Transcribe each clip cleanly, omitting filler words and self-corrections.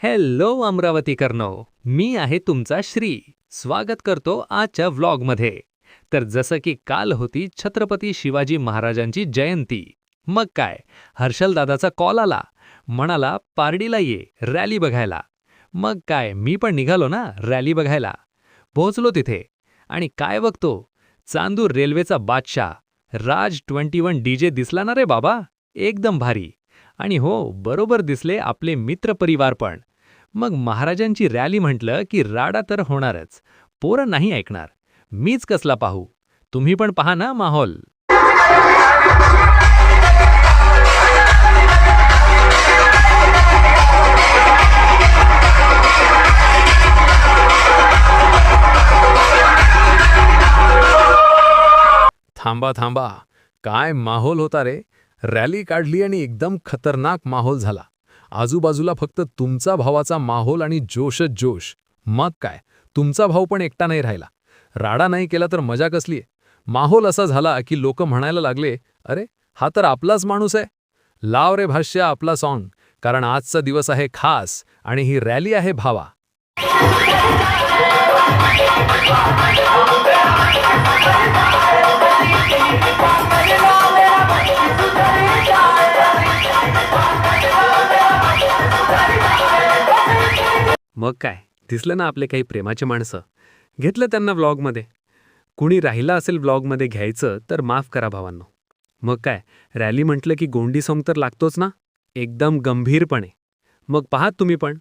Hello अमरावतीकरनो, मी आहे तुमचा श्री. स्वागत करतो आजच्या व्लॉगमध्ये. तर जसं की काल होती छत्रपती शिवाजी महाराजांची जयंती. मग काय, हर्षल दादाचा कॉल आला. म्हणाला पारडीला ये, रॅली बघायला. मग काय, मी पण निघालो ना रॅली बघायला. पोहोचलो तिथे आणि काय बघतो, चांदूर रेल्वेचा बादशाह राज 21 डीजे दिसला ना रे बाबा, एकदम भारी. आणि हो, बरोबर दिसले आपले मित्रपरिवार पण. मग महाराजांची रॅली म्हटलं की राडा तर होणारच. पोरं नाही ऐकणार. मीच कसला पाहू. तुम्ही पण पहा ना माहोल. थांबा थांबा, काय माहोल होता रे. रॅली काढली आणि एकदम खतरनाक माहोल झाला. आजूबाजूला फक्त तुमचा भावाचा माहोल आणि जोशच जोश. मग काय, तुमचा भाऊ पण एकटा नाही राहिला. राडा नाही केला तर मजा कसली. माहोल असा झाला की लोक म्हणायला लागले, अरे हा तर आपलाच माणूस आहे. लाव रे भाष्य आपला सॉन्ग, कारण आजचा दिवस आहे खास आणि ही रॅली आहे भावा. मग काय, दिसलं ना आपले काही प्रेमाचे माणसं. घेतलं त्यांना व्लॉगमध्ये. कुणी राहिला असेल व्लॉगमध्ये घ्यायचं तर माफ करा भावांनो. मग काय, रॅली म्हटलं की गोंडी सॉन्ग तर लागतोच ना, एकदम गंभीरपणे. मग पाहात तुम्ही पण.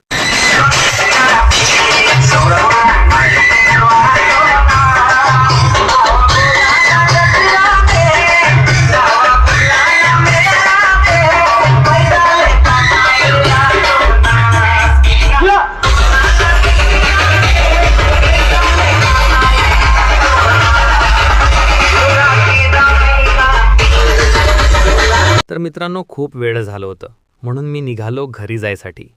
तर मित्रांनो, खूप वेळ झालं होतं म्हणून मी निघालो घरी जायसाठी.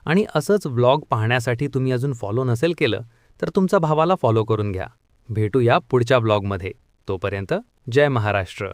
आणि असंच व्लॉग पाहण्यासाठी तुम्ही अजून फॉलो नसेल केलं तर तुमचा भावाला फॉलो करून घ्या. भेटूया पुढच्या व्लॉगमध्ये. तोपर्यंत जय महाराष्ट्र.